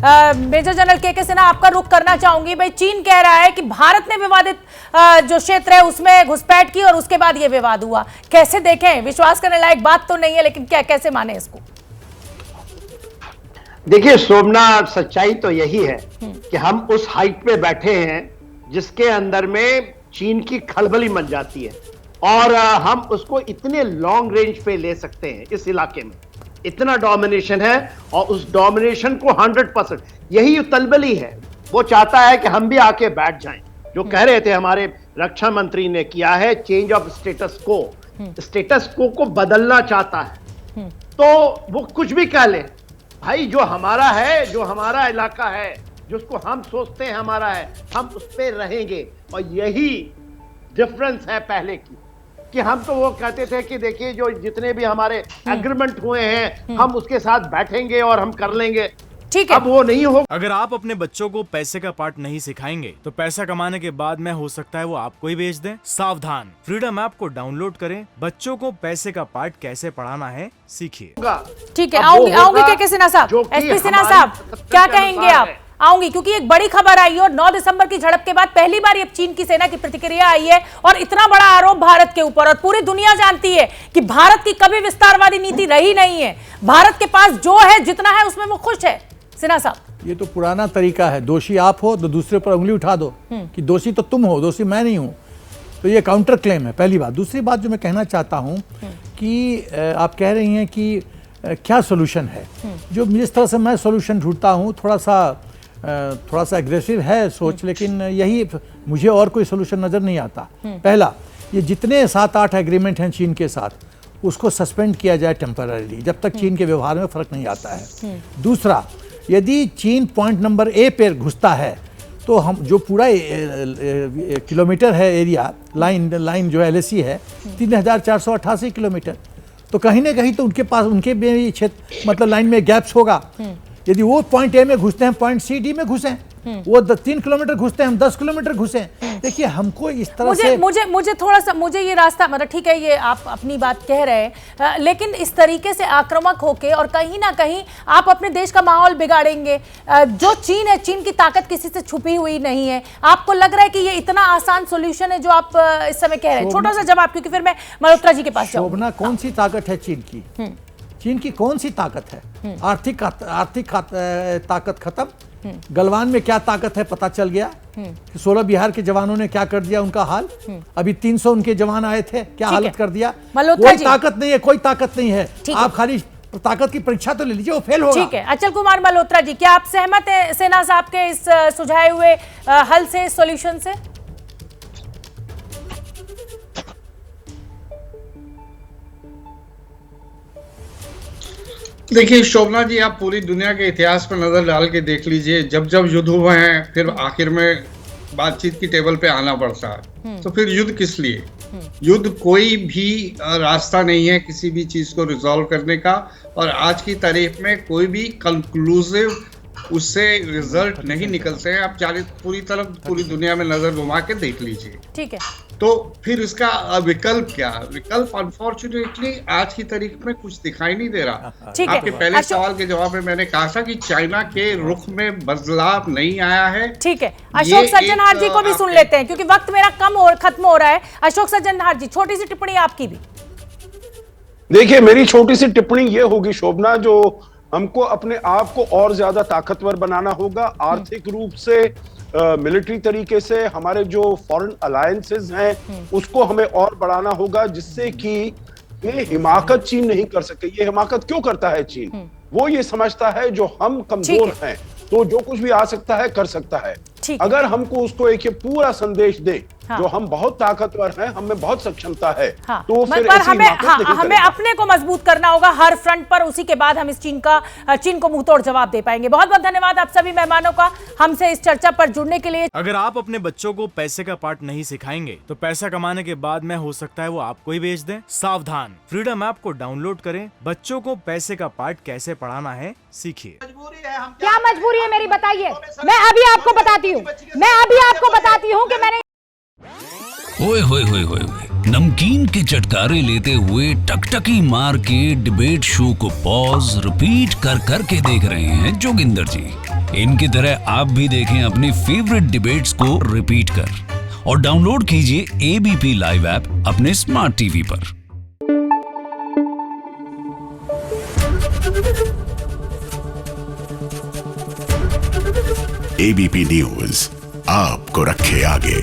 Major general के सिन्हा, आपका रुख करना चाहूंगी। भाई, चीन कह रहा है कि भारत ने विवादित जो क्षेत्र है उसमें घुसपैठ की और उसके बाद ये विवाद हुआ। कैसे देखें? विश्वास करने लायक बात तो नहीं है, लेकिन क्या कैसे माने इसको? देखिए शोभना, सच्चाई तो यही है कि हम उस हाइट पे बैठे हैं जिसके अंदर में चीन की खलबली मच जाती है, और हम उसको इतने लॉन्ग रेंज पे ले सकते हैं। इस इलाके में इतना डोमिनेशन है, और उस डोमिनेशन को 100%, यही तलबली है। वो चाहता है कि हम भी आके बैठ जाएं। जो कह रहे थे हमारे रक्षा मंत्री ने किया है, चेंज ऑफ स्टेटस को बदलना चाहता है। तो वो कुछ भी कह ले भाई, जो हमारा है, जो हमारा इलाका है, जिसको हम सोचते हैं हमारा है, हम उस पर रहेंगे। और यही डिफरेंस है पहले की, कि हम तो वो कहते थे कि देखिए जो जितने भी हमारे एग्रीमेंट हुए हैं हम उसके साथ बैठेंगे और हम कर लेंगे। ठीक है, अब वो नहीं होगा। अगर आप अपने बच्चों को पैसे का पार्ट नहीं सिखाएंगे तो पैसा कमाने के बाद में हो सकता है वो आपको ही बेच दें। सावधान, फ्रीडम ऐप को डाउनलोड करें, बच्चों को पैसे का पार्ट कैसे पढ़ाना है सीखिए। ठीक है, आऊंगी के सिन्हा साहब, एसपी सिन्हा साहब, क्या कहेंगे आप? आऊंगी, क्योंकि एक बड़ी खबर आई है और 9 दिसंबर की झड़प के बाद पहली बार ये चीन की सेना की प्रतिक्रिया आई है, और इतना बड़ा आरोप भारत के ऊपर। और पूरी दुनिया जानती है कि भारत की कभी विस्तारवादी नीति रही नहीं है। भारत के पास जो है, जितना है, उसमें वो खुश है। सिन्हा साहब, ये तो पुराना तरीका है, दोषी आप हो तो दूसरे पर उंगली उठा दो कि दोषी तो तुम हो, दोषी मैं नहीं हूं। तो ये काउंटर क्लेम है, पहली बात। दूसरी बात जो मैं कहना चाहता हूं कि आप कह रही हैं कि क्या सोल्यूशन है। जो जिस तरह से मैं सोल्यूशन ढूंढता हूं, थोड़ा सा एग्रेसिव है सोच, लेकिन यही मुझे और कोई सोल्यूशन नजर नहीं आता। पहला, ये जितने 7-8 एग्रीमेंट हैं चीन के साथ, उसको सस्पेंड किया जाए टेम्पररीली, जब तक चीन के व्यवहार में फर्क नहीं आता है। दूसरा, यदि चीन पॉइंट नंबर ए पर घुसता है तो हम जो पूरा किलोमीटर है एरिया, लाइन जो LAC है 3488 किलोमीटर, तो कहीं ना कहीं तो उनके पास, उनके भी क्षेत्र, मतलब लाइन में गैप्स होगा। यदि वो पॉइंट ए में घुसते हैं, पॉइंट CD में घुसें, वो 3 किलोमीटर घुसते हैं, हम 10 किलोमीटर घुसें। देखिए, हमको इस तरह से मुझे थोड़ा सा, मुझे ये रास्ता, मतलब ठीक है, ये आप अपनी बात कह रहे हैं, लेकिन इस तरीके से आक्रामक होके और कहीं ना कहीं आप अपने देश का माहौल बिगाड़ेंगे। जो चीन है, चीन की ताकत किसी से छुपी हुई नहीं है। आपको लग रहा है कि ये इतना आसान सोल्यूशन है जो आप इस समय कह रहे हैं? छोटा सा जवाब, क्योंकि फिर मैं मल्होत्रा जी के पास जाऊंगा। शोभना, कौन सी ताकत है चीन की? चीन की कौन सी ताकत है? आर्थिक ताकत खत्म। गलवान में क्या ताकत है पता चल गया कि 16 बिहार के जवानों ने क्या कर दिया, उनका हाल। अभी 300 उनके जवान आए थे, क्या हालत कर दिया। कोई ताकत नहीं है, कोई ताकत नहीं है। आप खाली ताकत की परीक्षा तो ले लीजिए, वो फेल होगा। ठीक है, अचल कुमार मल्होत्रा जी, क्या आप सहमत हैं सेना साहब के इस सुझाए हुए हल से, सॉल्यूशन से? देखिए शोभना जी, आप पूरी दुनिया के इतिहास पर नजर डाल के देख लीजिए, जब जब युद्ध हुए हैं फिर आखिर में बातचीत की टेबल पे आना पड़ता है। तो फिर युद्ध किस लिए? युद्ध कोई भी रास्ता नहीं है किसी भी चीज को रिजॉल्व करने का, और आज की तारीख में कोई भी कंक्लूसिव उससे रिजल्ट नहीं निकलते हैं। आप पूरी दुनिया में नजर घुमा के देख लीजिए। ठीक है, तो फिर इसका विकल्प क्या? विकल्प अनफॉर्चुनेटली आज की तारीख में कुछ दिखाई नहीं दे रहा। आपके पहले सवाल के जवाब में मैंने कहा था कि चाइना के रुख में बदलाव नहीं आया है। ठीक है, अशोक सज्जनहार जी को भी सुन लेते हैं, क्योंकि वक्त मेरा खत्म हो रहा है। अशोक सज्जनहार जी, छोटी सी टिप्पणी आपकी भी। देखिए, मेरी छोटी सी टिप्पणी ये होगी शोभना, जो हमको अपने आप को और ज्यादा ताकतवर बनाना होगा, आर्थिक रूप से, मिलिट्री तरीके से। हमारे जो फॉरेन अलायंसेस हैं उसको हमें और बढ़ाना होगा, जिससे कि ये हिमाकत चीन नहीं कर सके। ये हिमाकत क्यों करता है चीन? वो ये समझता है जो हम कमजोर हैं तो जो कुछ भी आ सकता है कर सकता है। अगर हमको उसको एक पूरा संदेश दे जो हम बहुत ताकतवर हैं, हमें बहुत सक्षमता है, तो फिर हमें अपने को मजबूत करना होगा हर फ्रंट पर। उसी के बाद हम इस चीन को मुंहतोड़ जवाब दे पाएंगे। बहुत बहुत धन्यवाद आप सभी मेहमानों का हमसे इस चर्चा पर जुड़ने के लिए। अगर आप अपने बच्चों को पैसे का पार्ट नहीं सिखाएंगे तो पैसा कमाने के बाद में हो सकता है वो आपको ही बेच दें। सावधान, फ्रीडम ऐप को डाउनलोड करें, बच्चों को पैसे का पार्ट कैसे पढ़ाना है सीखिए। क्या मजबूरी है मेरी, बताइए। मैं अभी आपको बताती हूँ कि मैंने ओए होए होए होए नमकीन के चटकारे लेते हुए टकटकी मार के डिबेट शो को पॉज रिपीट कर करके देख रहे हैं जोगिंदर जी। इनकी तरह आप भी देखें अपनी फेवरेट डिबेट्स को रिपीट कर और डाउनलोड कीजिए एबीपी लाइव ऐप अपने स्मार्ट टीवी पर। एबीपी न्यूज आपको रखे आगे।